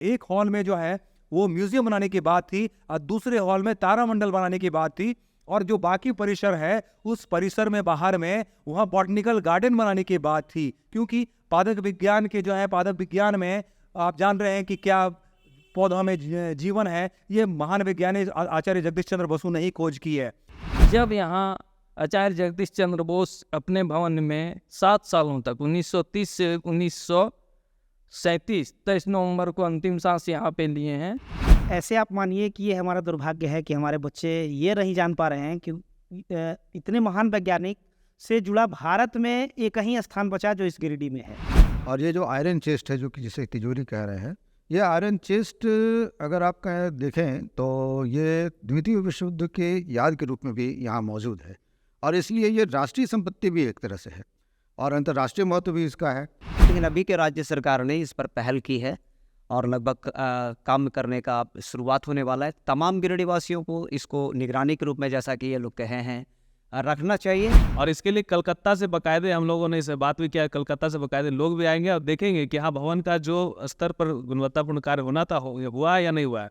एक हॉल में जो है वो म्यूजियम बनाने की बात थी और दूसरे हॉल में तारामंडल बनाने की बात थी, और जो बाकी परिसर है उस परिसर में बाहर में वहाँ बॉटनिकल गार्डन बनाने की बात थी, क्योंकि पादप विज्ञान के जो है पादप विज्ञान में आप जान रहे हैं कि क्या पौधों में जीवन है, ये महान वैज्ञानिक आचार्य जगदीश चंद्र बसु ने ही खोज की है। जब यहाँ आचार्य जगदीश चंद्र बोस अपने भवन में 7 सालों तक 1930 से 1937 23 नवंबर को अंतिम सांस यहाँ पे लिए हैं। ऐसे आप मानिए कि ये हमारा दुर्भाग्य है कि हमारे बच्चे ये नहीं जान पा रहे हैं कि इतने महान वैज्ञानिक से जुड़ा भारत में एक ही स्थान बचा जो इस गिरिडीह में है। और ये जो आयरन चेस्ट है, जो कि जिसे तिजोरी कह रहे हैं, ये आयरन चेस्ट अगर आप देखें तो ये द्वितीय विश्व युद्ध के याद के रूप में भी यहाँ मौजूद है, और इसलिए ये राष्ट्रीय संपत्ति भी एक तरह से है और अंतर्राष्ट्रीय महत्व भी इसका है। लेकिन अभी के राज्य सरकार ने इस पर पहल की है और लगभग काम करने का शुरुआत होने वाला है। तमाम गिरिडीह वासियों को इसको निगरानी के रूप में, जैसा कि ये लोग कहे हैं, रखना चाहिए। और इसके लिए कलकत्ता से बाकायदे हम लोगों ने इसे बात भी किया, कलकत्ता से बाकायदे लोग भी आएंगे और देखेंगे कि हाँ भवन का जो स्तर पर गुणवत्तापूर्ण कार्य होना था हुआ या नहीं हुआ है।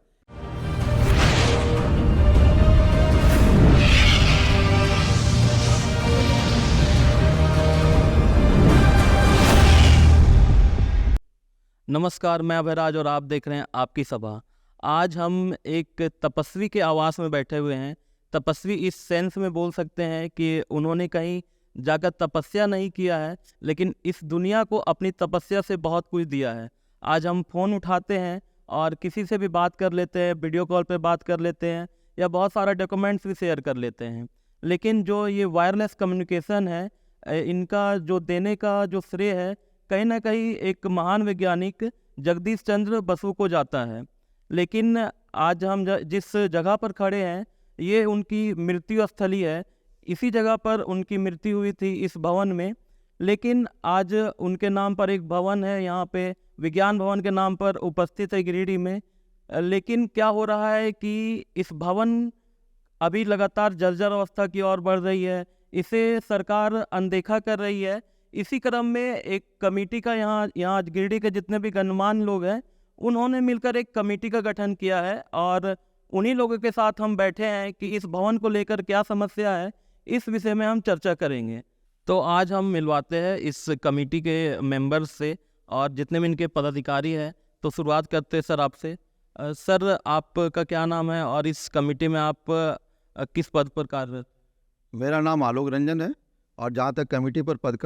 नमस्कार, मैं अभयराज और आप देख रहे हैं आपकी सभा। आज हम एक तपस्वी के आवास में बैठे हुए हैं। तपस्वी इस सेंस में बोल सकते हैं कि उन्होंने कहीं जाकर तपस्या नहीं किया है, लेकिन इस दुनिया को अपनी तपस्या से बहुत कुछ दिया है। आज हम फ़ोन उठाते हैं और किसी से भी बात कर लेते हैं, वीडियो कॉल पे बात कर लेते हैं या बहुत सारा डॉक्यूमेंट्स भी शेयर कर लेते हैं, लेकिन जो ये वायरलेस कम्युनिकेशन है, इनका जो देने का जो श्रेय है कहीं ना कहीं एक महान वैज्ञानिक जगदीश चंद्र बसु को जाता है। लेकिन आज हम जिस जगह पर खड़े हैं ये उनकी मृत्यु स्थली है। इसी जगह पर उनकी मृत्यु हुई थी, इस भवन में। लेकिन आज उनके नाम पर एक भवन है यहाँ पे, विज्ञान भवन के नाम पर उपस्थित है गिरिडीह में। लेकिन क्या हो रहा है कि इस भवन अभी लगातार जर्जर अवस्था की ओर बढ़ रही है, इसे सरकार अनदेखा कर रही है। इसी क्रम में एक कमेटी का यहाँ गिरिडीह के जितने भी गणमान्य लोग हैं उन्होंने मिलकर एक कमेटी का गठन किया है और उन्हीं लोगों के साथ हम बैठे हैं कि इस भवन को लेकर क्या समस्या है, इस विषय में हम चर्चा करेंगे। तो आज हम मिलवाते हैं इस कमेटी के मेंबर्स से और जितने भी इनके पदाधिकारी हैं। तो शुरुआत करते हैं सर आपसे। सर, आपका क्या नाम है और इस कमेटी में आप किस पद पर कार्यरत? मेरा नाम आलोक रंजन है, और जहाँ तक कमेटी पर पद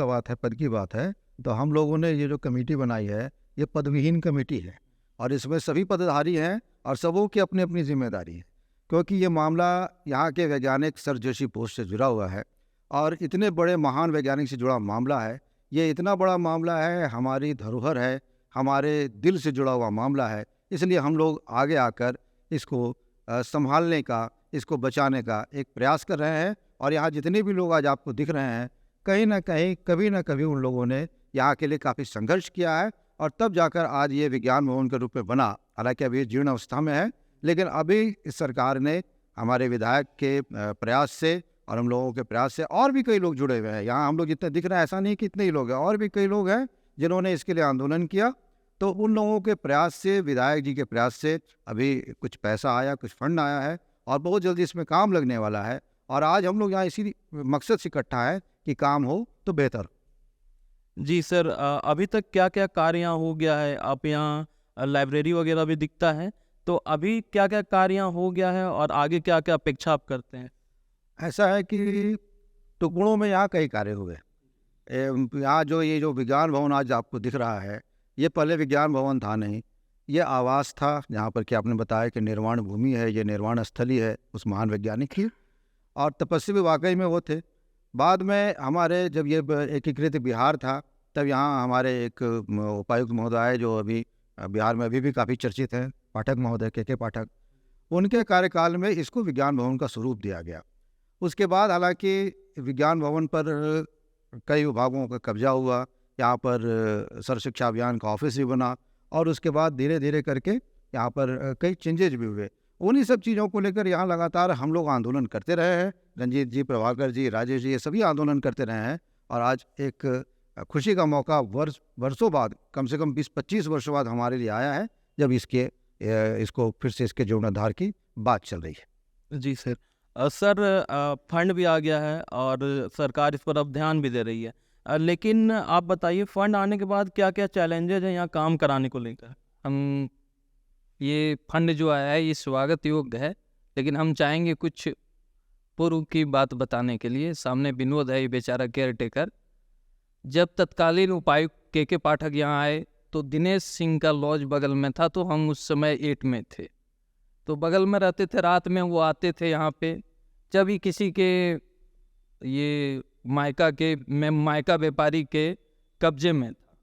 की बात है, तो हम लोगों ने ये जो कमेटी बनाई है ये पदविहीन कमेटी है, और इसमें सभी पदधारी हैं और सबों की अपनी अपनी जिम्मेदारी है, क्योंकि ये मामला यहाँ के वैज्ञानिक सर जोशी पोस्ट से जुड़ा हुआ है और इतने बड़े महान वैज्ञानिक से जुड़ा मामला है। ये इतना बड़ा मामला है, हमारी धरोहर है, हमारे दिल से जुड़ा हुआ मामला है, इसलिए हम लोग आगे आकर इसको संभालने का, इसको बचाने का एक प्रयास कर रहे हैं। और यहाँ जितने भी लोग आज आपको दिख रहे हैं, कहीं ना कहीं कभी ना कभी उन लोगों ने यहाँ के लिए काफ़ी संघर्ष किया है और तब जाकर आज ये विज्ञान भवन के रूप में बना। हालांकि अभी जीर्ण अवस्था में है, लेकिन अभी इस सरकार ने हमारे विधायक के प्रयास से और हम लोगों के प्रयास से, और भी कई लोग जुड़े हुए हैं। यहाँ हम लोग जितने दिख रहे हैं ऐसा नहीं कि इतने ही लोग हैं, और भी कई लोग हैं जिन्होंने इसके लिए आंदोलन किया। तो उन लोगों के प्रयास से, विधायक जी के प्रयास से अभी कुछ पैसा आया, कुछ फंड आया है और बहुत जल्दी इसमें काम लगने वाला है। और आज हम लोग यहाँ इसी मकसद से इकट्ठा है कि काम हो तो बेहतर। जी सर, अभी तक क्या क्या कार्य यहाँ हो गया है? आप यहाँ लाइब्रेरी वगैरह भी दिखता है, तो अभी क्या क्या कार्य यहाँ हो गया है और आगे क्या क्या अपेक्षा आप करते हैं? ऐसा है कि टुकड़ों में यहाँ कई कार्य हुए। यहाँ ये जो विज्ञान भवन आज आपको दिख रहा है, ये पहले विज्ञान भवन था नहीं, ये आवास था जहाँ पर कि आपने बताया कि निर्वाण भूमि है, ये निर्वाण स्थली है उस महान वैज्ञानिक की, और तपस्वी वाकई में वो थे। बाद में हमारे जब ये एकीकृत बिहार था, तब यहाँ हमारे एक उपायुक्त महोदय जो अभी बिहार में अभी भी काफ़ी चर्चित हैं, पाठक महोदय, के पाठक, उनके कार्यकाल में इसको विज्ञान भवन का स्वरूप दिया गया। उसके बाद हालांकि विज्ञान भवन पर कई विभागों का कब्जा हुआ, यहाँ पर सर्व शिक्षा अभियान का ऑफिस भी बना और उसके बाद धीरे धीरे करके यहाँ पर कई चेंजेज भी हुए। उन्हीं सब चीज़ों को लेकर यहाँ लगातार हम लोग आंदोलन करते रहे हैं। रंजीत जी, प्रभाकर जी, राजेश जी, ये सभी आंदोलन करते रहे हैं। और आज एक खुशी का मौका वर्षों बाद, कम से कम 20-25 वर्षों बाद हमारे लिए आया है जब इसको फिर से इसके जीर्णोद्धार की बात चल रही है। जी सर। सर, फंड भी आ गया है और सरकार इस पर अब ध्यान भी दे रही है, लेकिन आप बताइए फंड आने के बाद क्या क्या चैलेंजेज हैं यहाँ काम कराने को लेकर? हम ये फंड जो आया है ये स्वागत योग्य है, लेकिन हम चाहेंगे कुछ पूर्व की बात बताने के लिए। सामने विनोद है, ये बेचारा केयर टेकर। जब तत्कालीन उपायुक्त के पाठक यहाँ आए तो दिनेश सिंह का लॉज बगल में था, तो हम उस समय 8 में थे, तो बगल में रहते थे। रात में वो आते थे यहाँ पे, जब ही किसी के ये मायका व्यापारी के कब्जे में था,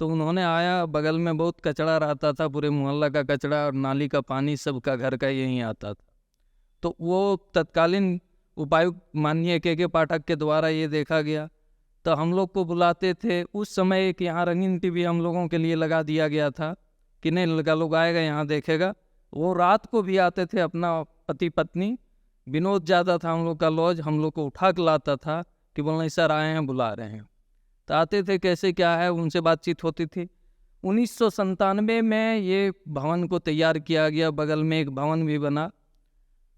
तो उन्होंने आया, बगल में बहुत कचरा रहता था, पूरे मोहल्ला का कचरा और नाली का पानी सबका घर का यहीं आता था। तो वो तत्कालीन उपायुक्त माननीय के पाठक के द्वारा ये देखा गया, तो हम लोग को बुलाते थे। उस समय एक यहाँ रंगीन टीवी हम लोगों के लिए लगा दिया गया था कि नहीं, लड़का लोग आएगा यहाँ देखेगा। वो रात को भी आते थे, अपना पति पत्नी। विनोद ज़्यादा था हम लोग का लॉज, हम लोग को उठा के लाता था कि बोलना सर आए हैं, बुला रहे हैं। तो आते थे, कैसे क्या है, उनसे बातचीत होती थी। 1997 में ये भवन को तैयार किया गया, बगल में एक भवन भी बना,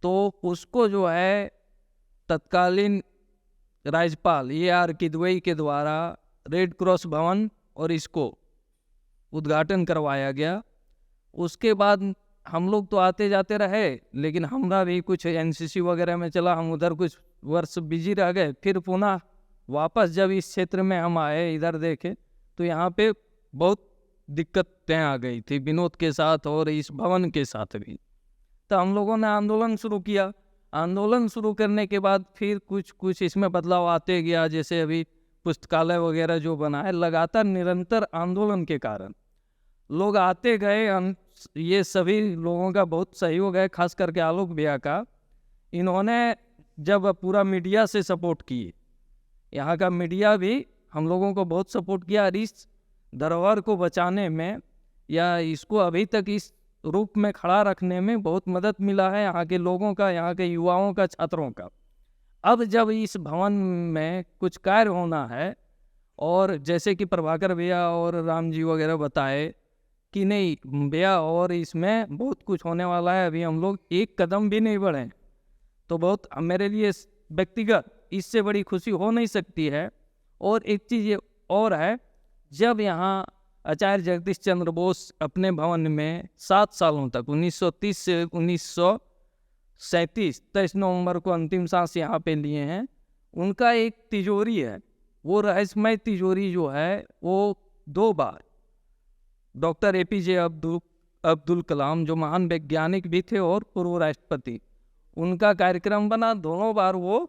तो उसको जो है तत्कालीन राज्यपाल AR किदवई के द्वारा रेड क्रॉस भवन और इसको उद्घाटन करवाया गया। उसके बाद हम लोग तो आते जाते रहे, लेकिन हमारा भी कुछ NCC वगैरह में चला, हम उधर कुछ वर्ष बिजी रह गए। फिर पुनः वापस जब इस क्षेत्र में हम आए, इधर देखे, तो यहाँ पे बहुत दिक्कतें आ गई थी विनोद के साथ और इस भवन के साथ भी। तो हम लोगों ने आंदोलन शुरू किया। आंदोलन शुरू करने के बाद फिर कुछ इसमें बदलाव आते गया, जैसे अभी पुस्तकालय वगैरह जो बना है। लगातार निरंतर आंदोलन के कारण लोग आते गए, ये सभी लोगों का बहुत सहयोग है, खास करके आलोक भैया का। इन्होंने जब पूरा मीडिया से सपोर्ट किए, यहाँ का मीडिया भी हम लोगों को बहुत सपोर्ट किया और इस धरोहर को बचाने में या इसको अभी तक इस रूप में खड़ा रखने में बहुत मदद मिला है यहाँ के लोगों का, यहाँ के युवाओं का, छात्रों का। अब जब इस भवन में कुछ कार्य होना है, और जैसे कि प्रभाकर भैया और राम जी वगैरह बताए कि नहीं भैया, और इसमें बहुत कुछ होने वाला है, अभी हम लोग एक कदम भी नहीं बढ़े, तो बहुत मेरे लिए व्यक्तिगत इससे बड़ी खुशी हो नहीं सकती है। और एक चीज़ ये और है, जब यहाँ आचार्य जगदीश चंद्र बोस अपने भवन में 7 सालों तक 1930 से 1937 23 नवंबर को अंतिम सांस यहाँ पे लिए हैं, उनका एक तिजोरी है, वो रहस्यमय तिजोरी जो है वो 2 बार डॉक्टर APJ अब्दुल कलाम, जो महान वैज्ञानिक भी थे और पूर्व राष्ट्रपति, उनका कार्यक्रम बना, दोनों बार वो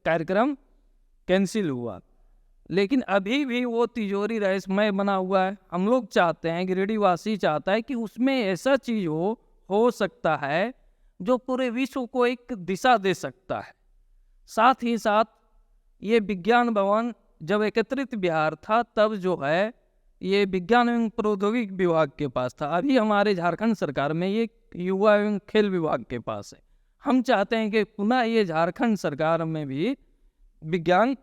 कार्यक्रम कैंसिल हुआ। लेकिन अभी भी वो तिजोरी रहस्यमय बना हुआ है। हम लोग चाहते हैं, गिरिडीह वासी चाहता है कि उसमें ऐसा चीज़ हो सकता है जो पूरे विश्व को एक दिशा दे सकता है। साथ ही साथ ये विज्ञान भवन जब एकत्रित बिहार था, तब जो है ये विज्ञान एवं प्रौद्योगिक विभाग के पास था। अभी हमारे झारखंड सरकार में ये युवा एवं खेल विभाग के पास है। हम चाहते हैं कि पुनः ये झारखंड सरकार में भी विज्ञान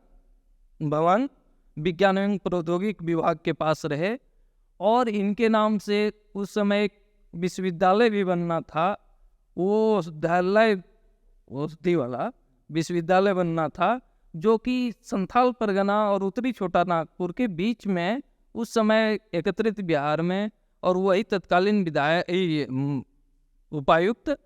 भवन विज्ञान एवं प्रौद्योगिक विभाग के पास रहे, और इनके नाम से उस समय एक विश्वविद्यालय भी बनना था, वो औषधि वाला विश्वविद्यालय बनना था, जो कि संथाल परगना और उत्तरी छोटा नागपुर के बीच में उस समय एकत्रित बिहार में, और वही तत्कालीन उपायुक्त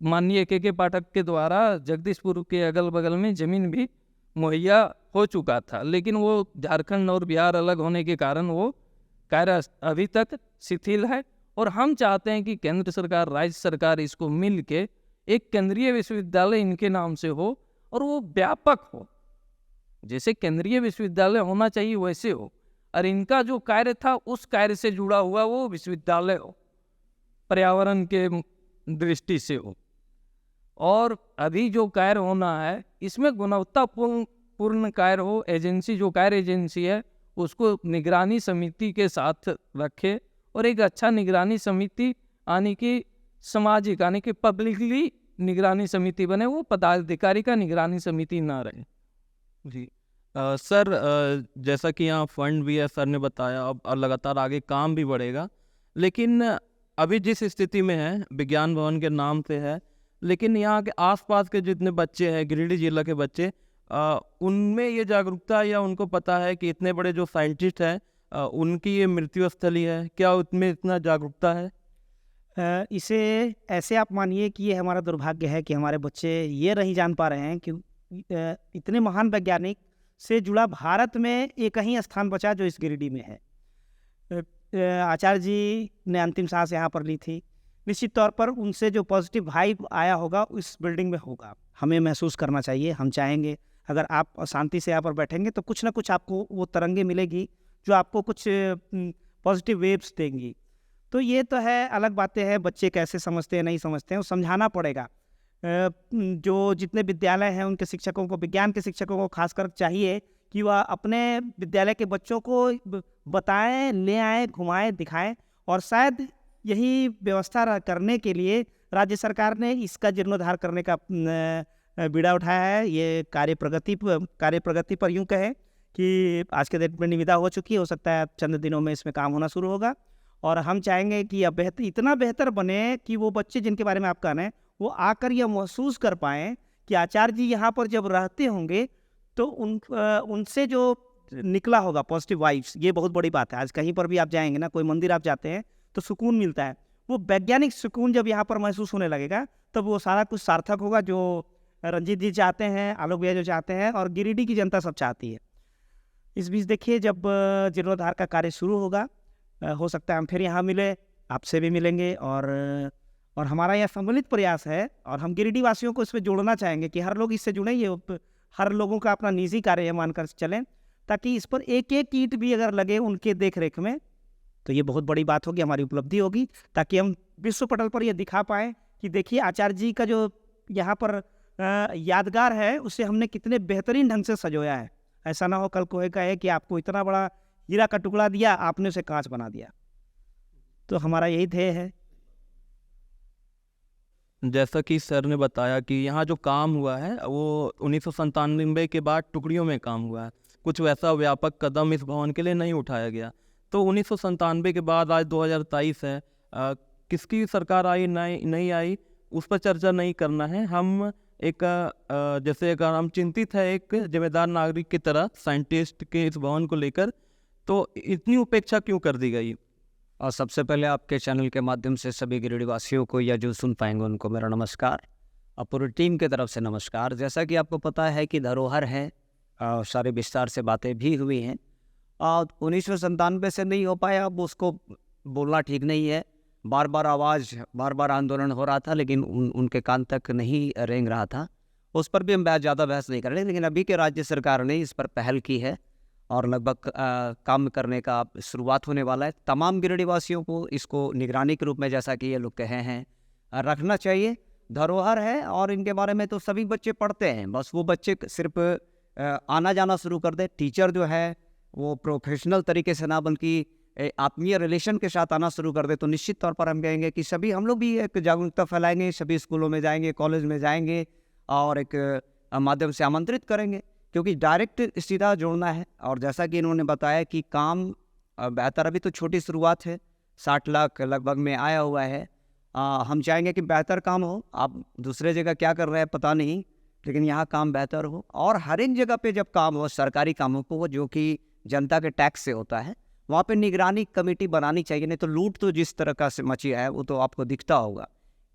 माननीय के पाठक के द्वारा जगदीशपुर के अगल बगल में जमीन भी मुहैया हो चुका था। लेकिन वो झारखंड और बिहार अलग होने के कारण वो कार्य अभी तक शिथिल है, और हम चाहते हैं कि केंद्र सरकार, राज्य सरकार इसको मिल के एक केंद्रीय विश्वविद्यालय इनके नाम से हो, और वो व्यापक हो, जैसे केंद्रीय विश्वविद्यालय होना चाहिए वैसे हो, और इनका जो कार्य था उस कार्य से जुड़ा हुआ वो विश्वविद्यालय हो, पर्यावरण के दृष्टि से हो। और अभी जो कार्य होना है इसमें गुणवत्तापूर्ण कार्य हो। एजेंसी जो कार्य एजेंसी है उसको निगरानी समिति के साथ रखे, और एक अच्छा निगरानी समिति आने की सामाजिक आने की पब्लिकली निगरानी समिति बने, वो पदाधिकारी का निगरानी समिति ना रहे। जी सर, जैसा कि यहाँ फंड भी है, सर ने बताया, अब लगातार आगे काम भी बढ़ेगा, लेकिन अभी जिस स्थिति में है विज्ञान भवन के नाम से है, लेकिन यहाँ के आसपास के जितने बच्चे हैं गिरिडीह जिला के बच्चे, उनमें ये जागरूकता या उनको पता है कि इतने बड़े जो साइंटिस्ट हैं उनकी ये मृत्यु स्थली है, क्या उनमें इतना जागरूकता है? इसे ऐसे आप मानिए कि ये हमारा दुर्भाग्य है कि हमारे बच्चे ये नहीं जान पा रहे हैं कि इतने महान वैज्ञानिक से जुड़ा भारत में एक ही स्थान बचा जो इस गिरिडीह में है। आचार्य जी ने अंतिम सांस यहाँ पर ली थी। निश्चित तौर पर उनसे जो पॉजिटिव वाइब आया होगा उस बिल्डिंग में होगा, हमें महसूस करना चाहिए। हम चाहेंगे अगर आप शांति से यहाँ पर बैठेंगे तो कुछ ना कुछ आपको वो तरंगे मिलेगी जो आपको कुछ पॉजिटिव वेव्स देंगी। तो ये तो है, अलग बातें हैं बच्चे कैसे समझते हैं नहीं समझते हैं, वो समझाना पड़ेगा। जो जितने विद्यालय हैं उनके शिक्षकों को, विज्ञान के शिक्षकों को खासकर चाहिए कि वह अपने विद्यालय के बच्चों को बताएं, ले आएँ, घुमाएं, दिखाएं। और शायद यही व्यवस्था करने के लिए राज्य सरकार ने इसका जीर्णोद्धार करने का बीड़ा उठाया है। ये कार्य प्रगति पर यूँ कहें कि आज के दिन में निविदा हो चुकी है, हो सकता है चंद दिनों में इसमें काम होना शुरू होगा। और हम चाहेंगे कि अब इतना बेहतर बने कि वो बच्चे जिनके बारे में आप कह रहे हैं वो आकर यह महसूस कर पाएँ कि आचार्य जी यहाँ पर जब रहते होंगे तो उनसे जो निकला होगा पॉजिटिव वाइब्स, ये बहुत बड़ी बात है। आज कहीं पर भी आप जाएंगे ना, कोई मंदिर आप जाते हैं तो सुकून मिलता है, वो वैज्ञानिक सुकून जब यहाँ पर महसूस होने लगेगा तब वो सारा कुछ सार्थक होगा जो रंजीत जी चाहते हैं, आलोक भैया जो चाहते हैं और गिरिडीह की जनता सब चाहती है। इस बीच देखिए जब जीर्णोद्धार का कार्य शुरू होगा, हो सकता है हम फिर यहाँ मिले, आपसे भी मिलेंगे। और हमारा यह सम्मिलित प्रयास है और हम गिरिडीह वासियों को इसमें जोड़ना चाहेंगे कि हर लोग इससे जुड़ें। ये हर लोगों का अपना निजी कार्य मानकर चलें, ताकि इस पर एक एक ईंट भी अगर लगे उनके देख रेख में तो ये बहुत बड़ी बात होगी, हमारी उपलब्धि होगी, ताकि हम विश्व पटल पर ये दिखा पाएँ कि देखिए आचार्य जी का जो यहाँ पर यादगार है उसे हमने कितने बेहतरीन ढंग से सजोया है। ऐसा ना हो कल कोई कहे कि आपको इतना बड़ा हीरा का टुकड़ा दिया, आपने उसे कांच बना दिया। तो हमारा यही ध्येय है। जैसा कि सर ने बताया कि यहाँ जो काम हुआ है वो 1997 के बाद टुकड़ियों में काम हुआ है, कुछ वैसा व्यापक कदम इस भवन के लिए नहीं उठाया गया। तो 1997 के बाद आज 2023 है, किसकी सरकार आई नहीं आई उस पर चर्चा नहीं करना है। हम एक जैसे अगर हम चिंतित है एक जिम्मेदार नागरिक की तरह साइंटिस्ट के इस भवन को लेकर, तो इतनी उपेक्षा क्यों कर दी गई? और सबसे पहले आपके चैनल के माध्यम से सभी गिरिडीह वासियों को या जो सुन पाएंगे उनको मेरा नमस्कार और पूरी टीम की तरफ से नमस्कार। जैसा कि आपको पता है कि धरोहर है, सारे विस्तार से बातें भी हुई हैं और 1997 से नहीं हो पाया, अब उसको बोलना ठीक नहीं है। बार बार आंदोलन हो रहा था लेकिन उनके कान तक नहीं रेंग रहा था, उस पर भी हम ज़्यादा बहस नहीं कर रहे। लेकिन अभी के राज्य सरकार ने इस पर पहल की है और लगभग काम करने का शुरुआत होने वाला है। तमाम गिरिडीह वासियों को इसको निगरानी के रूप में, जैसा कि ये लोग कहे हैं, रखना चाहिए। धरोहर है और इनके बारे में तो सभी बच्चे पढ़ते हैं, बस वो बच्चे सिर्फ आना जाना शुरू कर दे। टीचर जो है वो प्रोफेशनल तरीके से ना बल्कि आत्मीय रिलेशन के साथ आना शुरू कर दे, तो निश्चित तौर पर हम कहेंगे कि सभी हम लोग भी एक जागरूकता फैलाएंगे, सभी स्कूलों में जाएंगे, कॉलेज में जाएंगे और एक माध्यम से आमंत्रित करेंगे, क्योंकि डायरेक्ट सीधा जोड़ना है। और जैसा कि इन्होंने बताया कि काम बेहतर, अभी तो छोटी शुरुआत है, 60 लाख लगभग में आया हुआ है। हम चाहेंगे कि बेहतर काम हो। आप दूसरे जगह क्या कर रहे हैं पता नहीं, लेकिन यहाँ काम बेहतर हो। और हर एक जगह पे जब काम हो, सरकारी कामों को जो कि जनता के टैक्स से होता है, वहाँ पे निगरानी कमेटी बनानी चाहिए। नहीं तो लूट तो जिस तरह का से मची है वो तो आपको दिखता होगा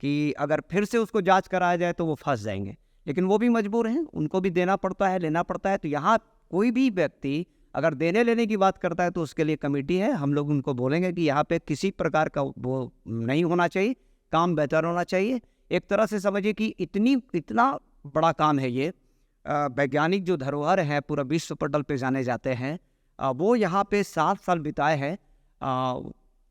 कि अगर फिर से उसको जांच कराया जाए तो वो फंस जाएंगे, लेकिन वो भी मजबूर हैं, उनको भी देना पड़ता है, लेना पड़ता है। तो यहाँ कोई भी व्यक्ति अगर देने लेने की बात करता है तो उसके लिए कमेटी है। हम लोग उनको बोलेंगे कि यहाँ पे किसी प्रकार का वो नहीं होना चाहिए, काम बेहतर होना चाहिए। एक तरह से समझिए कि इतना बड़ा काम है ये, वैज्ञानिक जो धरोहर है पूरा विश्व पटल पे जाने जाते हैं, वो यहाँ पे 7 साल बिताए हैं।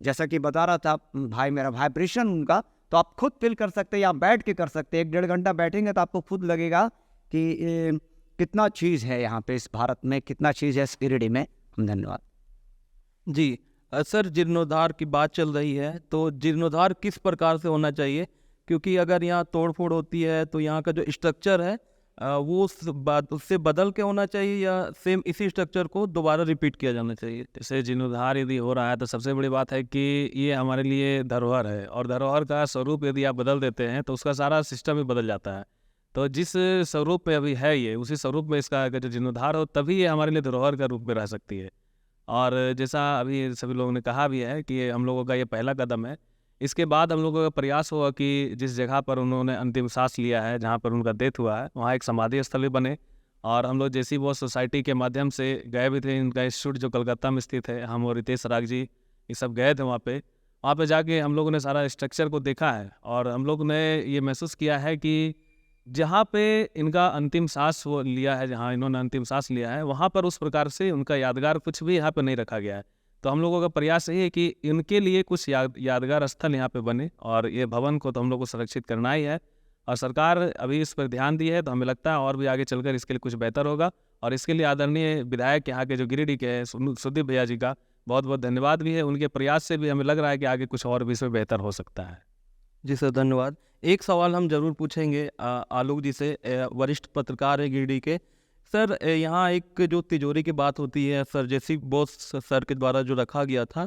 जैसा कि बता रहा था भाई, मेरा वाइब्रेशन उनका, तो आप खुद फील कर सकते हैं या बैठ के कर सकते हैं। 1-1.5 घंटा बैठेंगे तो आपको खुद लगेगा कि कितना चीज़ है यहाँ पे इस भारत में, कितना चीज़ है इस गिरिडीह में। धन्यवाद जी। सर, जीर्णोद्धार की बात चल रही है, तो जीर्णोद्धार किस प्रकार से होना चाहिए? क्योंकि अगर यहाँ तोड़ फोड़ होती है तो यहाँ का जो स्ट्रक्चर है वो उससे बदल के होना चाहिए या सेम इसी स्ट्रक्चर को दोबारा रिपीट किया जाना चाहिए? जैसे जीर्णोद्धार यदि हो रहा है तो सबसे बड़ी बात है कि ये हमारे लिए धरोहर है, और धरोहर का स्वरूप यदि आप बदल देते हैं तो उसका सारा सिस्टम ही बदल जाता है। तो जिस स्वरूप में अभी है ये, उसी स्वरूप में इसका अगर जो जीर्णोद्धार हो तभी ये हमारे लिए धरोहर का रूप में रह सकती है। और जैसा अभी सभी लोगों ने कहा भी है कि ये हम लोगों का ये पहला कदम है। इसके बाद हम लोगों का प्रयास होगा कि जिस जगह पर उन्होंने अंतिम सांस लिया है, जहाँ पर उनका डेथ हुआ है, वहाँ एक समाधि स्थल भी बने। और हम लोग जैसी वो सोसाइटी के माध्यम से गए भी थे, इनका इंस्टीट्यूट जो कलकत्ता में स्थित है, हम और रितेश राग जी ये सब गए थे वहाँ पे जाके हम लोगों ने सारा स्ट्रक्चर को देखा है। और हम लोग ने ये महसूस किया है कि जहाँ पे इनका अंतिम सांस वो लिया है, जहाँ इन्होंने अंतिम सांस लिया है, वहाँ पर उस प्रकार से उनका यादगार कुछ भी यहाँ पे नहीं रखा गया है। तो हम लोगों का प्रयास यही है कि इनके लिए कुछ यादगार स्थल यहाँ पे बने, और ये भवन को तो हम लोग को सुरक्षित करना ही है। और सरकार अभी इस पर ध्यान दी है, तो हमें लगता है और भी आगे चलकर इसके लिए कुछ बेहतर होगा। और इसके लिए आदरणीय विधायक यहाँ के जो गिरिडीह के हैं सुदीप भैया जी का बहुत बहुत धन्यवाद भी है। उनके प्रयास से भी हमें लग रहा है कि आगे कुछ और भी इसमें बेहतर हो सकता है। जी सर, धन्यवाद। एक सवाल हम जरूर पूछेंगे आलोक जी से, वरिष्ठ पत्रकार है गिरिडीह के। सर, यहाँ एक जो तिजोरी की बात होती है सर, जैसी बोस सर के द्वारा जो रखा गया था,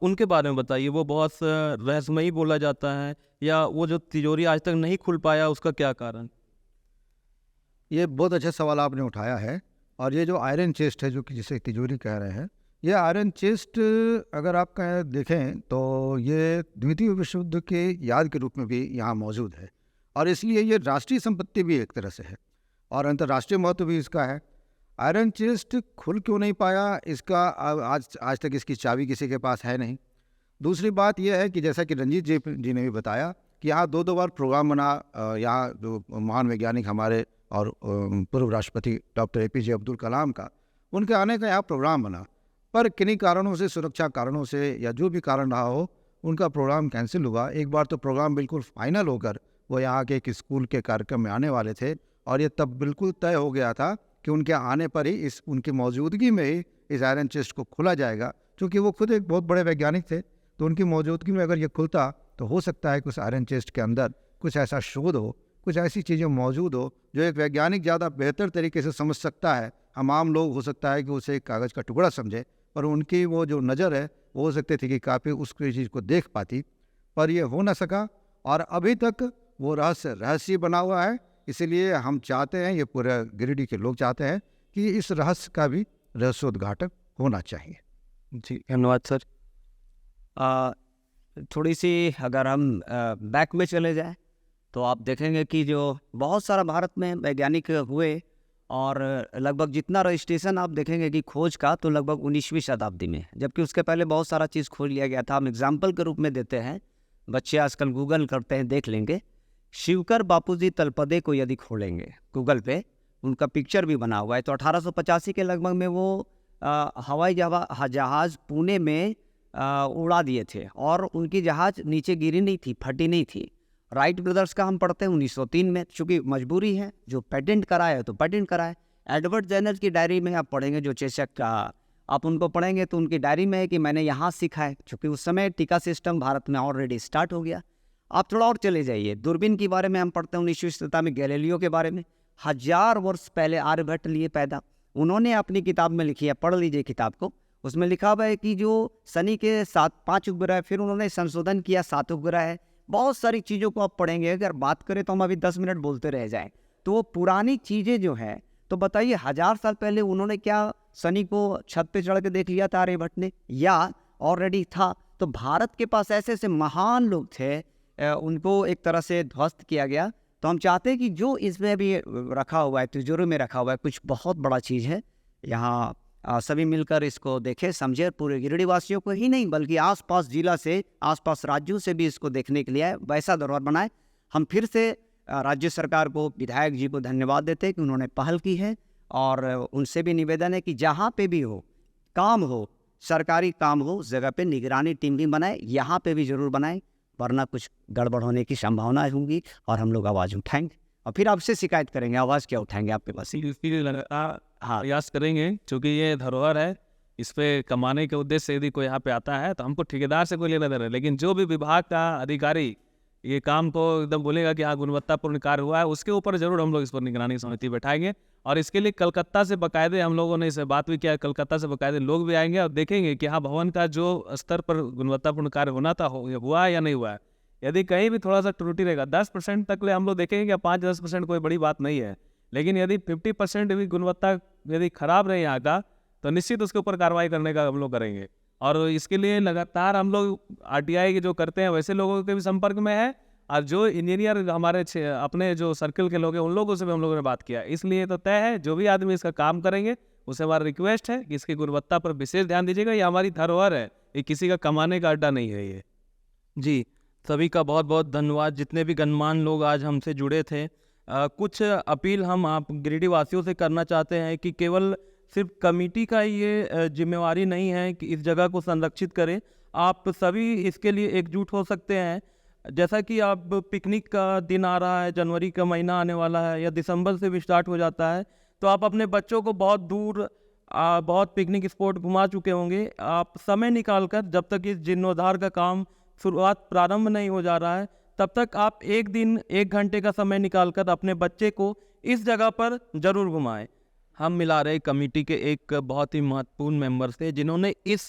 उनके बारे में बताइए। वो बहुत रहस्यमयी बोला जाता है, या वो जो तिजोरी आज तक नहीं खुल पाया उसका क्या कारण? ये बहुत अच्छा सवाल आपने उठाया है। और ये जो आयरन चेस्ट है, जो कि जिसे तिजोरी कह रहे हैं, ये आयरन चेस्ट अगर आप देखें तो ये द्वितीय विश्व युद्ध के याद के रूप में भी यहाँ मौजूद है, और इसलिए ये राष्ट्रीय संपत्ति भी एक तरह से है, और अंतर्राष्ट्रीय महत्व भी इसका है। आयरन चेस्ट खुल क्यों नहीं पाया, इसका आज तक इसकी चाबी किसी के पास है नहीं। दूसरी बात यह है कि जैसा कि रंजीत जी ने भी बताया कि यहाँ दो बार प्रोग्राम बना। यहाँ जो महान वैज्ञानिक हमारे और पूर्व राष्ट्रपति डॉक्टर APJ अब्दुल कलाम का, उनके आने का यहाँ प्रोग्राम बना, पर किन्हीं कारणों से, सुरक्षा कारणों से या जो भी कारण रहा हो, उनका प्रोग्राम कैंसिल हुआ। एक बार तो प्रोग्राम बिल्कुल फाइनल होकर वो यहाँ के एक स्कूल के कार्यक्रम में आने वाले थे, और ये तब बिल्कुल तय हो गया था कि उनके आने पर ही उनकी मौजूदगी में ही इस आयरन चेस्ट को खोला जाएगा। क्योंकि वो खुद एक बहुत बड़े वैज्ञानिक थे, तो उनकी मौजूदगी में अगर ये खुलता तो हो सकता है कि उस आयरन चेस्ट के अंदर कुछ ऐसा शोध हो, कुछ ऐसी चीज़ें मौजूद हो जो एक वैज्ञानिक ज़्यादा बेहतर तरीके से समझ सकता है। हम आम लोग हो सकता है कि उसे एक कागज़ का टुकड़ा समझे, पर उनकी वो जो नज़र है वो हो सकते थे कि काफ़ी उस चीज़ को देख पाती, पर ये हो ना सका। और अभी तक वो रहस्य बना हुआ है। इसीलिए हम चाहते हैं, ये पूरे गिरिडीह के लोग चाहते हैं कि इस रहस्य का भी रहस्योद्घाटन होना चाहिए। जी धन्यवाद सर। थोड़ी सी अगर हम बैक में चले जाए तो आप देखेंगे कि जो बहुत सारा भारत में वैज्ञानिक हुए, और लगभग जितना रजिस्ट्रेशन आप देखेंगे कि खोज का, तो लगभग 19वीं शताब्दी में, जबकि उसके पहले बहुत सारा चीज़ खोज लिया गया था। हम एग्जाम्पल के रूप में देते हैं, बच्चे आजकल गूगल करते हैं, देख लेंगे। शिवकर बापूजी तलपदे को यदि खोलेंगे गूगल पे, उनका पिक्चर भी बना हुआ है। तो 1885 के लगभग में वो हवाई जहाज़ पुणे में उड़ा दिए थे, और उनकी जहाज़ नीचे गिरी नहीं थी, फटी नहीं थी। राइट ब्रदर्स का हम पढ़ते हैं 1903 में, चूँकि मजबूरी है, जो पेटेंट कराए तो पेटेंट कराए। एडवर्ड जेनर की डायरी में आप पढ़ेंगे, जो चेचक का, आप उनको पढ़ेंगे तो उनकी डायरी में है कि मैंने यहाँ सीखा है, चूँकि उस समय टीका सिस्टम भारत में ऑलरेडी स्टार्ट हो गया। आप थोड़ा और चले जाइए, दूरबीन के बारे में हम पढ़ते हैं 19वीं शताब्दी में, गैलीलियो के बारे में। 1000 वर्ष पहले आर्यभट्ट लिए पैदा, उन्होंने अपनी किताब में लिखी है, पढ़ लीजिए किताब को। उसमें लिखा हुआ है कि जो शनि के 5 उपग्रह, फिर उन्होंने संशोधन किया 7 उपग्रह है। बहुत सारी चीज़ों को आप पढ़ेंगे, अगर बात करें तो हम अभी 10 मिनट बोलते रह जाएं। तो वो पुरानी चीज़ें जो हैं, तो बताइए 1000 साल पहले उन्होंने क्या शनि को छत पे चढ़ के देख लिया था आर्यभट्ट ने, या ऑलरेडी था? तो भारत के पास ऐसे ऐसे महान लोग थे, उनको एक तरह से ध्वस्त किया गया। तो हम चाहते हैं कि जो इसमें भी रखा हुआ है, तिजोरी में रखा हुआ है, कुछ बहुत बड़ा चीज़ है। यहाँ सभी मिलकर इसको देखें, समझे। पूरे गिरिडीह वासियों को ही नहीं, बल्कि आसपास जिला से, आसपास राज्यों से भी इसको देखने के लिए आए, वैसा धरोहर बनाए। हम फिर से राज्य सरकार को, विधायक जी को धन्यवाद देते हैं कि उन्होंने पहल की है, और उनसे भी निवेदन है कि जहाँ पे भी हो, काम हो, सरकारी काम हो, उस जगह पे निगरानी टीम भी बनाए, यहाँ पे भी जरूर बनाए, वरना कुछ गड़बड़ होने की संभावना होंगी, और हम लोग आवाज़ उठाएंगे और फिर आपसे शिकायत करेंगे। आवाज़ क्या उठाएंगे आपके पास? हाँ, प्रयास करेंगे, क्योंकि ये धरोहर है, इस पे कमाने के उद्देश्य से यदि कोई यहाँ पे आता है तो हमको ठेकेदार से कोई लेना देना, लेकिन जो भी विभाग का अधिकारी ये काम तो एकदम बोलेगा कि हाँ गुणवत्तापूर्ण कार्य हुआ है, उसके ऊपर जरूर हम लोग इस पर निगरानी समिति बैठाएंगे। और इसके लिए कलकत्ता से बाकायदे हम लोगों ने इससे बात भी किया, कलकत्ता से बाकायदे लोग भी आएंगे और देखेंगे कि हाँ भवन का जो स्तर पर गुणवत्तापूर्ण कार्य होना था हुआ है या नहीं हुआ है। यदि कहीं भी थोड़ा सा त्रुटि रहेगा 10% तक ले हम लोग देखेंगे कि 5-10% कोई बड़ी बात नहीं है, लेकिन यदि 50% भी गुणवत्ता यदि खराब रहे यहाँ का, तो निश्चित उसके ऊपर कार्रवाई करने का हम लोग करेंगे। और इसके लिए लगातार हम लोग आरटीआई के जो करते हैं वैसे लोगों के भी संपर्क में है, और जो इंजीनियर हमारे अपने जो सर्कल के लोग हैं उन लोगों से भी हम लोगों ने बात किया। इसलिए तो तय है जो भी आदमी इसका काम करेंगे उसे हमारा रिक्वेस्ट है कि इसकी गुणवत्ता पर विशेष ध्यान दीजिएगा। ये हमारी धरोहर है, ये किसी का कमाने का अड्डा नहीं है ये। जी, सभी का बहुत बहुत धन्यवाद। जितने भी गणमान्य लोग आज हमसे जुड़े थे, कुछ अपील हम आप गिरिडीह वासियों से करना चाहते हैं कि केवल सिर्फ कमेटी का ये जिम्मेवारी नहीं है कि इस जगह को संरक्षित करें, आप सभी इसके लिए एकजुट हो सकते हैं। जैसा कि आप पिकनिक का दिन आ रहा है, जनवरी का महीना आने वाला है या दिसंबर से भी स्टार्ट हो जाता है, तो आप अपने बच्चों को बहुत दूर बहुत पिकनिक स्पॉट घुमा चुके होंगे। आप समय निकालकर, जब तक इस जीर्णोद्धार का काम शुरुआत प्रारंभ नहीं हो जा रहा है, तब तक आप एक दिन 1 घंटे का समय निकालकर अपने बच्चे को इस जगह पर जरूर घुमाएं। हम मिला रहे कमेटी के एक बहुत ही महत्वपूर्ण मेंबर थे जिन्होंने इस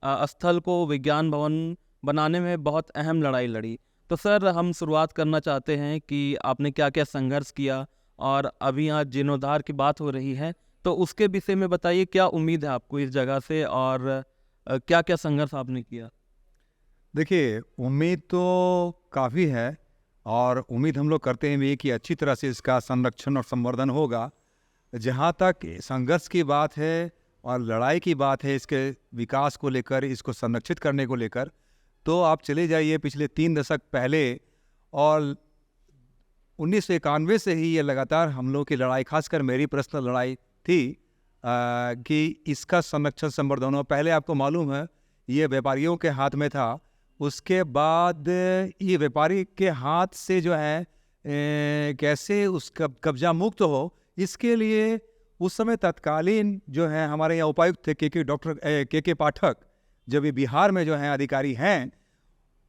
स्थल को विज्ञान भवन बनाने में बहुत अहम लड़ाई लड़ी। तो सर, हम शुरुआत करना चाहते हैं कि आपने क्या क्या संघर्ष किया, और अभी यहाँ जीर्णोद्धार की बात हो रही है तो उसके विषय में बताइए, क्या उम्मीद है आपको इस जगह से, और क्या क्या संघर्ष आपने किया? देखिए, उम्मीद तो काफ़ी है, और उम्मीद हम लोग करते हैं भी कि अच्छी तरह से इसका संरक्षण और संवर्धन होगा। जहाँ तक संघर्ष की बात है और लड़ाई की बात है इसके विकास को लेकर, इसको संरक्षित करने को लेकर, तो आप चले जाइए पिछले 3 दशक पहले, और 1991 से ही ये लगातार हम लोग की लड़ाई, खासकर मेरी पर्सनल लड़ाई थी कि इसका संरक्षण संवर्धन हो। पहले आपको मालूम है ये व्यापारियों के हाथ में था, उसके बाद ये व्यापारी के हाथ से जो है कैसे उसका कब्जा मुक्त हो, इसके लिए उस समय तत्कालीन जो है हमारे यहाँ उपायुक्त थे डॉक्टर के पाठक, जब ये बिहार में जो है अधिकारी हैं,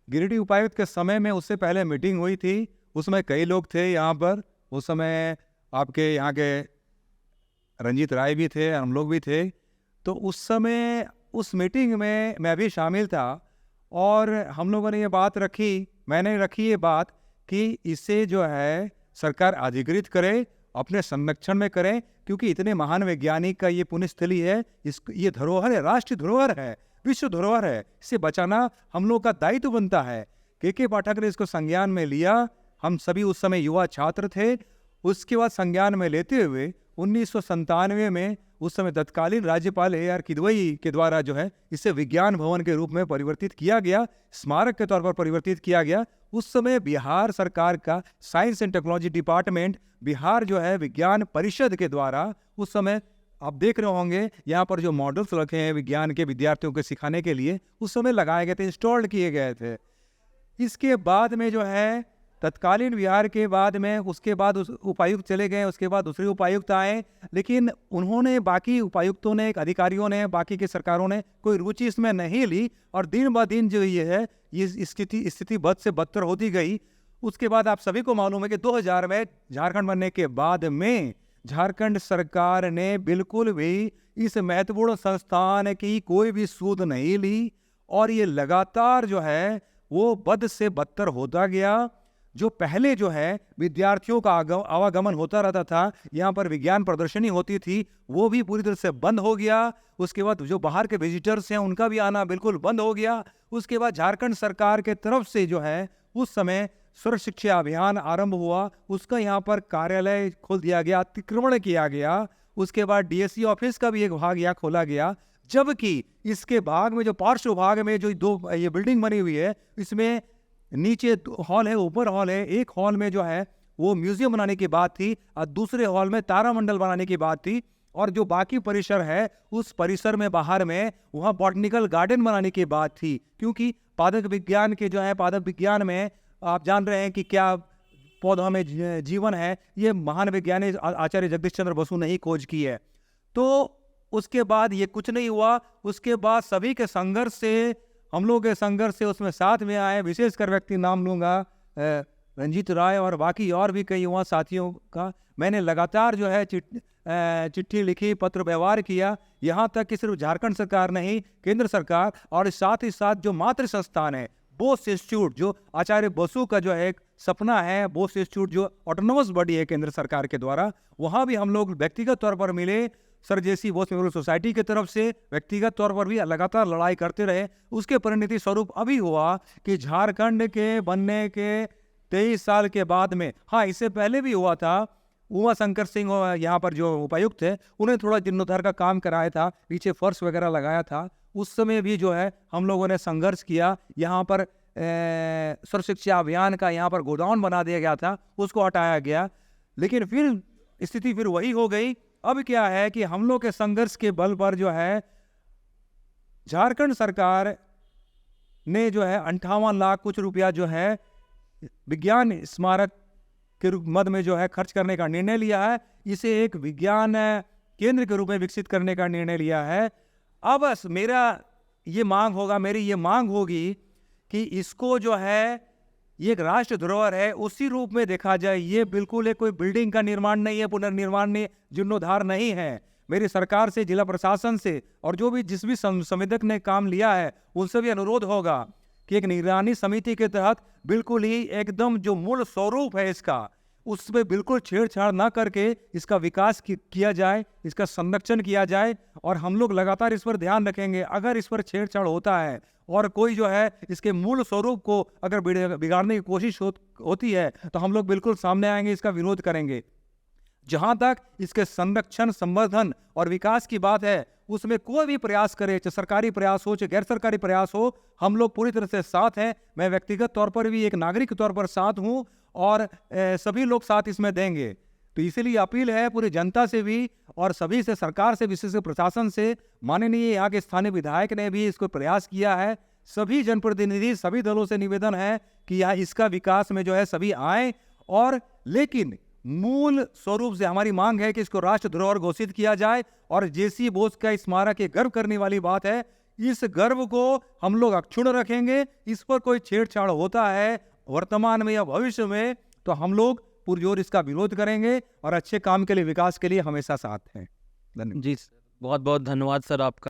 गिरिडीह उपायुक्त के समय में उससे पहले मीटिंग हुई थी। उसमें कई लोग थे यहाँ पर, उस समय आपके यहाँ के रंजीत राय भी थे, हम लोग भी थे। तो उस समय उस मीटिंग में मैं भी शामिल था, और हम लोगों ने ये बात रखी, मैंने रखी ये बात कि इसे जो है सरकार अधिकृत करे, अपने संरक्षण में करे, क्योंकि इतने महान वैज्ञानिक का ये पुण्यस्थली है, ये धरोहर है, राष्ट्रीय धरोहर है, विश्व धरोहर है, इसे बचाना हम लोग का दायित्व बनता है। के पाठक ने इसको संज्ञान में लिया, हम सभी उस समय युवा छात्र थे। उसके बाद संज्ञान में लेते हुए 1997 में उस समय तत्कालीन राज्यपाल AR किदवई के द्वारा जो है इसे विज्ञान भवन के रूप में परिवर्तित किया गया, स्मारक के तौर पर परिवर्तित किया गया। उस समय बिहार सरकार का science and technology department, Bihar जो है विज्ञान परिषद के द्वारा, उस समय आप देख रहे होंगे यहाँ पर जो मॉडल्स रखे हैं विज्ञान के विद्यार्थियों को सिखाने के लिए, उस समय लगाए गए थे, इंस्टॉल्ड किए गए थे। इसके बाद में जो है तत्कालीन बिहार के बाद में उसके बाद उपायुक्त चले गए, उसके बाद दूसरे उपायुक्त आए, लेकिन उन्होंने, बाकी उपायुक्तों ने, अधिकारियों ने, बाकी की सरकारों ने कोई रुचि इसमें नहीं ली, और दिन ब दिन जो ये है ये स्थिति बद से बदतर होती गई। उसके बाद आप सभी को मालूम है कि 2000 में झारखंड बनने के बाद में झारखंड सरकार ने बिल्कुल भी इस महत्वपूर्ण संस्थान की कोई भी सूद नहीं ली, और ये लगातार जो है वो बद से बदतर होता गया। जो पहले जो है विद्यार्थियों का आवागमन होता रहता था, यहाँ पर विज्ञान प्रदर्शनी होती थी, वो भी पूरी तरह से बंद हो गया। उसके बाद जो बाहर के विजिटर्स हैं उनका भी आना बिल्कुल बंद हो गया। उसके बाद झारखंड सरकार के तरफ से जो है उस समय सर्व शिक्षा अभियान आरंभ हुआ, उसका यहाँ पर कार्यालय खोल दिया गया, अतिक्रमण किया गया। उसके बाद DSC ऑफिस का भी एक भाग यहाँ खोला गया, जबकि इसके भाग में जो पार्श्व भाग में जो 2 ये बिल्डिंग बनी हुई है, इसमें नीचे हॉल है, ऊपर हॉल है। एक हॉल में जो है वो म्यूजियम बनाने की बात थी, और दूसरे हॉल में तारामंडल बनाने की बात थी, और जो बाकी परिसर है उस परिसर में बाहर में वहाँ बॉटनिकल गार्डन बनाने की बात थी, क्योंकि पादप विज्ञान के जो है, पादप विज्ञान में आप जान रहे हैं कि क्या पौधों में जीवन है, ये महान वैज्ञानिक आचार्य जगदीश चंद्र बसु ने ही खोज की है। तो उसके बाद ये कुछ नहीं हुआ। उसके बाद सभी के संघर्ष से, हम लोग के संघर्ष से उसमें साथ में आए, विशेषकर व्यक्ति नाम लूँगा, रंजीत राय और बाकी और भी कई युवा साथियों का मैंने लगातार जो है चिट्ठी लिखी, पत्र व्यवहार किया। यहाँ तक कि सिर्फ झारखंड सरकार नहीं, केंद्र सरकार और साथ ही साथ जो मातृ संस्थान है बोस इंस्टीट्यूट, जो आचार्य बसु का जो है एक सपना है, बोस इंस्टीट्यूट जो ऑटोनोमस बॉडी है केंद्र सरकार के द्वारा, वहाँ भी हम लोग व्यक्तिगत तौर पर मिले। सर जैसी बोस मेमोरियल सोसाइटी की तरफ से व्यक्तिगत तौर पर भी लगातार लड़ाई करते रहे। उसके परिणति स्वरूप अभी हुआ कि झारखंड के बनने के 23 साल के बाद में, हाँ इससे पहले भी हुआ था, उमा शंकर सिंह यहाँ पर जो उपायुक्त है उन्हें थोड़ा जीर्णोद्धार का काम कराया था, पीछे फर्श वगैरह लगाया था। उस समय भी जो है हम लोगों ने संघर्ष किया। यहाँ पर सर्व शिक्षा अभियान का यहाँ पर गोडाउन बना दिया गया था, उसको हटाया गया, लेकिन फिर स्थिति फिर वही हो गई। अब क्या है कि हम लोग के संघर्ष के बल पर जो है झारखंड सरकार ने जो है 58 लाख कुछ रुपया जो है विज्ञान स्मारक के मद में जो है खर्च करने का निर्णय लिया है। इसे एक विज्ञान केंद्र के रूप में विकसित करने का निर्णय लिया है। अब बस मेरी ये मांग होगी कि इसको जो है ये एक राष्ट्र धरोहर है, उसी रूप में देखा जाए। ये बिल्कुल एक कोई बिल्डिंग का निर्माण नहीं है, पुनर्निर्माण नहीं, जीर्णोद्धार नहीं है। मेरी सरकार से, जिला प्रशासन से और जो भी जिस भी संवेदक ने काम लिया है उनसे भी अनुरोध होगा कि एक निगरानी समिति के तहत बिल्कुल ही एकदम जो मूल स्वरूप है इसका, उसमें बिल्कुल छेड़छाड़ ना करके इसका विकास किया जाए, इसका संरक्षण किया जाए। और हम लोग लगातार इस पर ध्यान रखेंगे। अगर इस पर छेड़छाड़ होता है और कोई जो है इसके मूल स्वरूप को अगर बिगाड़ने की कोशिश होती है तो हम लोग बिल्कुल सामने आएंगे, इसका विरोध करेंगे। जहां तक इसके संरक्षण, संवर्धन और विकास की बात है, उसमें कोई भी प्रयास करे, चाहे सरकारी प्रयास हो चाहे गैर सरकारी प्रयास हो, हम लोग पूरी तरह से साथ हैं। मैं व्यक्तिगत तौर पर भी एक नागरिक के तौर पर साथ हूं और सभी लोग साथ इसमें देंगे। तो इसीलिए अपील है पूरी जनता से भी और सभी से, सरकार से, विशेष प्रशासन से। माननीय यहाँ के स्थानीय विधायक ने भी इसको प्रयास किया है। सभी जनप्रतिनिधि, सभी दलों से निवेदन है कि यहाँ इसका विकास में जो है सभी आए। और लेकिन मूल स्वरूप से हमारी मांग है कि इसको राष्ट्र धरोहर घोषित किया जाए। और जेसी बोस का स्मारक एक गर्व करने वाली बात है, इस गर्व को हम लोग अक्षुण्ण रखेंगे। इस पर कोई छेड़छाड़ होता है वर्तमान में या भविष्य में तो हम लोग पुरजोर इसका विरोध करेंगे और अच्छे काम के लिए, विकास के लिए हमेशा साथ हैं। धन्यवाद जी, बहुत बहुत धन्यवाद सर आपका।